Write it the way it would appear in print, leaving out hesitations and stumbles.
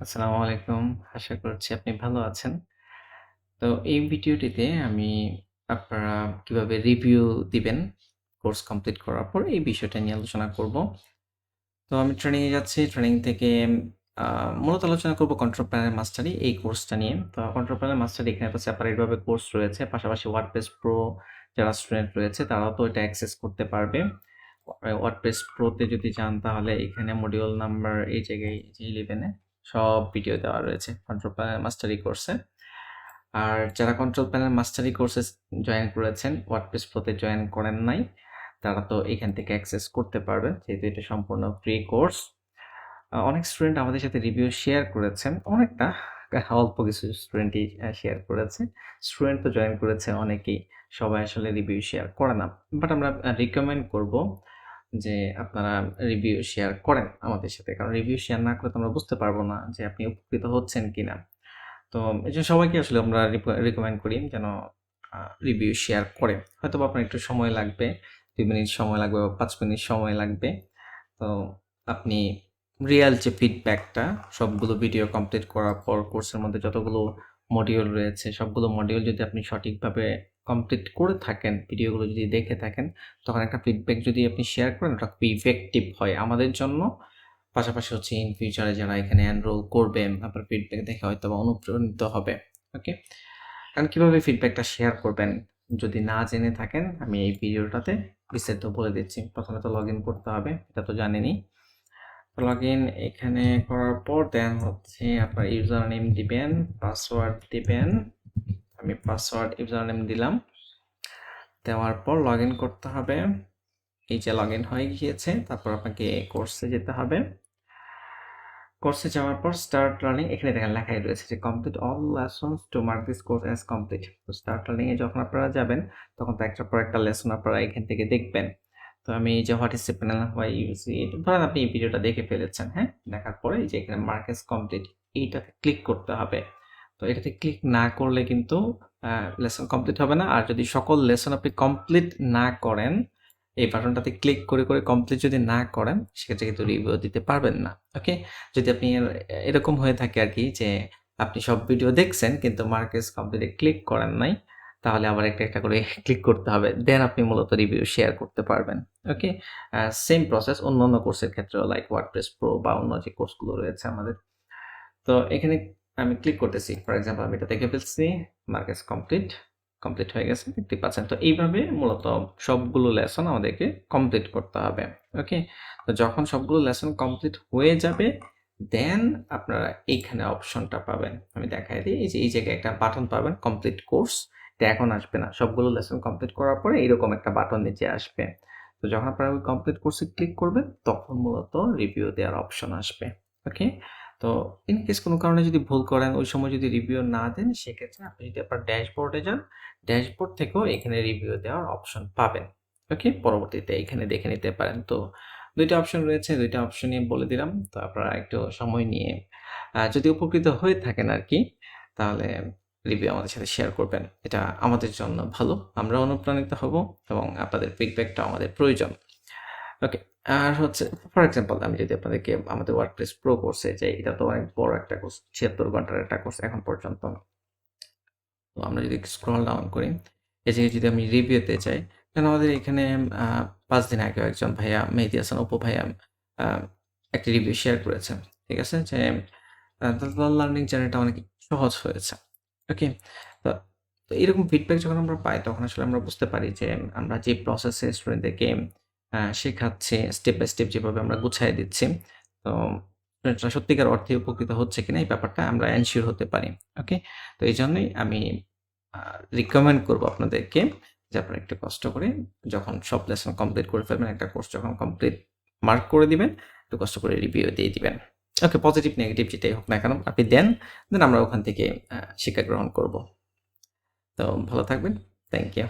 আসসালামু আলাইকুম। আশা করছি আপনি ভালো আছেন। তো এই ভিডিওটিতে আমি আপনারা কিভাবে রিভিউ দিবেন কোর্স কমপ্লিট করার পর এই বিষয়টা নিয়ে আলোচনা করব। তো আমি ট্রেনিং এ যাচ্ছি। ট্রেনিং থেকে আ মূলত আলোচনা করব কন্ট্রোল প্যানেল মাস্টারি এই কোর্সটা নিয়ে। তো কন্ট্রোল প্যানেল মাস্টারি এখানে তো সেপারেট ভাবে কোর্স রয়েছে। পাশাপাশি ওয়ার্ডপ্রেস প্রো যারা স্টুডেন্ট রয়েছে তারাও তো এটা অ্যাক্সেস করতে পারবে। ওয়ার্ডপ্রেস প্রো তে যদি যান তাহলে এখানে মডিউল নাম্বার এই জায়গায় যে 11 এ সব ভিডিও দেওয়া রয়েছে কন্ট্রোল প্যানেল মাস্টারি কোর্সে। আর যারা কন্ট্রোল প্যানেল মাস্টারি কোর্সে জয়েন করেছেন, ওয়ার্ডপ্রেস প্রো তে জয়েন করেন নাই, তারা তো এখান থেকে অ্যাক্সেস করতে পারবেন। যেহেতু এটা সম্পূর্ণ ফ্রি কোর্স। অনেক স্টুডেন্ট আমাদের সাথে রিভিউ শেয়ার করেছেন। অনেকটা অল্প কিছু স্টুডেন্টই শেয়ার করেছে। স্টুডেন্ট তো জয়েন করেছে অনেকেই। সবাই আসলে রিভিউ শেয়ার করে না। বাট আমরা রিকমেন্ড করব যে আপনারা রিভিউ শেয়ার করেন আমাদের সাথে। কারণ রিভিউ শেয়ার না করলে তো আমরা বুঝতে পারব না যে আপনি উপকৃত হচ্ছেন কিনা। তো এইজন্য সবাইকে আসলে আমরা রিকমেন্ড করি যেন আ রিভিউ শেয়ার করে। হয়তোবা আপনার একটু সময় লাগবে। ২ মিনিট সময় লাগবে বা ৫ মিনিট সময় লাগবে। তো আপনি রিয়াল যে ফিডব্যাকটা সবগুলো ভিডিও কমপ্লিট করার পর কোর্সের মধ্যে যতগুলো মডিউল রয়েছে সবগুলো মডিউল যদি আপনি সঠিকভাবে কমপ্লিট করে থাকেন, ভিডিওগুলো যদি দেখে থাকেন, তখন একটা ফিডব্যাক যদি আপনি শেয়ার করেন ওটা খুব ইফেক্টিভ হয় আমাদের জন্য। পাশাপাশি হচ্ছে ইন ফিউচারে যারা এখানে এনরোল করবে আপনার ফিডব্যাক দেখে হয়তোবা অনুপ্রাণিত হবে। ওকে? কারণ কিভাবে ফিডব্যাকটা শেয়ার করবেন যদি না জেনে থাকেন আমি এই ভিডিওটাতে বিস্তারিত বলে দিচ্ছি। প্রথমে তো লগইন করতে হবে, এটা তো জানেনই। লগইন এখানে করার পর দেন হচ্ছে আপনার ইউজার নেম দিবেন, পাসওয়ার্ড দিবেন। আমি পাসওয়ার্ড ইউজার নেম দিলাম। দেওয়ার পর লগইন করতে হবে। এই যে লগইন হয়ে গিয়েছে, তারপর আপনাকে কোর্সে যেতে হবে। কোর্সে যাওয়ার পর স্টার্ট লার্নিং এখানে দেখেন লেখাই রয়েছে যে complete all lessons to mark this course as complete. তো স্টার্ট লার্নিং এ যখন আপনারা যাবেন তখন তো একটার পর একটা লেসন আপনারা এখান থেকে দেখবেন। তো আমি এই যে what is a panel, why use it, ধরেন আপনি এই ভিডিওটা দেখে ফেলেছেন, হ্যাঁ? দেখার পরে এই যে এখানে মার্ক অ্যাজ কমপ্লিট এইটাতে ক্লিক করতে হবে। তো এটাতে ক্লিক না করলে কিন্তু লেসন কমপ্লিট হবে না। আর যদি সকল লেসন আপনি কমপ্লিট না করেন, এই বাটনটাতে ক্লিক করে কমপ্লিট যদি না করেন সেক্ষেত্রে কিন্তু রিভিউ দিতে পারবেন না। ওকে? যদি আপনি এরকম হয়ে থাকে আরকি যে আপনি সব ভিডিও দেখছেন কিন্তু মার্কেস কমপ্লিট এ ক্লিক করেন নাই, তাহলে আবার একটা করে ক্লিক করতে হবে। দেন আপনি মূলত রিভিউ শেয়ার করতে পারবেন। ওকে? সেম প্রসেস অন্যান্য কোর্সের ক্ষেত্রেও লাইক ওয়ার্ডপ্রেস প্রো বা অন্য যে কোর্সগুলো রয়েছে আমাদের। তো এখানে আমি ক্লিক করতেছি। ফর এক্সাম্পল আমি এটা দেখে ফেলছি। মার্কেস কমপ্লিট হয়ে গেছে। দেখতেই পাচ্ছেন। তো এইভাবে মূলত সবগুলো লেসন আমাদেরকে কমপ্লিট করতে হবে। ওকে? তো যখন সবগুলো লেসন কমপ্লিট হয়ে যাবে, দেন আপনারা এইখানে অপশনটা পাবেন। আমি দেখাই দিই। এই যে এই জায়গায় একটা বাটন পাবেন কমপ্লিট কোর্স। এটা এখন আসবে না। সবগুলো লেসন কমপ্লিট করার পরে এরকম একটা বাটন নিচে আসবে। তো যখন আপনারা ওই কমপ্লিট কোর্সে ক্লিক করবেন, তখন মূলত রিভিউ দেওয়ার অপশন আসবে। ওকে? তো ইন কেস কোনো কারণে যদি ভুল করেন, ওই সময় যদি রিভিউ না দেন, সেক্ষেত্রে আপনি যদি আপনার ড্যাশবোর্ডে যান, ড্যাশবোর্ড থেকেও এখানে রিভিউ দেওয়ার অপশন পাবেন। ওকে? পরবর্তীতে এখানে দেখে নিতে পারেন। তো ২ টা অপশন রয়েছে, ২ টা অপশনই বলে দিলাম। তো আপনারা একটু সময় নিয়ে যদি উপকৃত হয়ে থাকেন আরকি, তাহলে রিভিউ আমাদের সাথে শেয়ার করবেন। এটা আমাদের জন্য ভালো। আমরা অনুপ্রাণিত হব এবং আপনাদের ফিডব্যাকটাও আমাদের প্রয়োজন। ওকে। আর হচ্ছে ফর এক্সাম্পল আমি যদি আপনাদেরকে আমাদের ওয়ার্ডপ্রেস প্রো কোর্সে যাই, এটা তো অনেক বড় একটা কোর্স। ৭৬ ঘন্টার একটা কোর্স এখন পর্যন্ত। তো আমরা যদি স্ক্রল ডাউন করি, এই জায়গায় যদি আমি রিভিউতে যাই, তাহলে আমাদের এখানে আ ৫ দিন আগেও একজন ভাইয়া মেহেদী হাসান অপু ভাইয়া আ একটা রিভিউ শেয়ার করেছেন। ঠিক আছে? যে তার লার্নিং জার্নিটা অনেক সহজ হয়েছে। ওকে? তো তো এরকম ফিডব্যাক যখন আমরা পাই তখন আসলে আমরা বুঝতে পারি যে আমরা যে প্রসেসে স্টুডেন্টদেরকে শেখাচ্ছি স্টেপ বাই স্টেপ যেভাবে আমরা গুছায় দিচ্ছি, তো স্টুডেন্টরা সত্যিকার অর্থে উপকৃত হচ্ছে কিনা এই ব্যাপারটা আমরা এনশিওর হতে পারি। ওকে? তো এইজন্যই আমি আ রিকমেন্ড করব আপনাদেরকে যে আপনারা একটু কষ্ট করে যখন সব লেসন কমপ্লিট করে ফেলবেন, একটা কোর্স যখন কমপ্লিট মার্ক করে দিবেন, একটু কষ্ট করে রিভিউ দিয়ে দিবেন। ওকে, পজিটিভ নেগেটিভ যেটাই হোক না কেন আপনি দেন, দেন আমরা ওখান থেকে শিক্ষা গ্রহণ করব। তো ভালো থাকবেন। Thank you.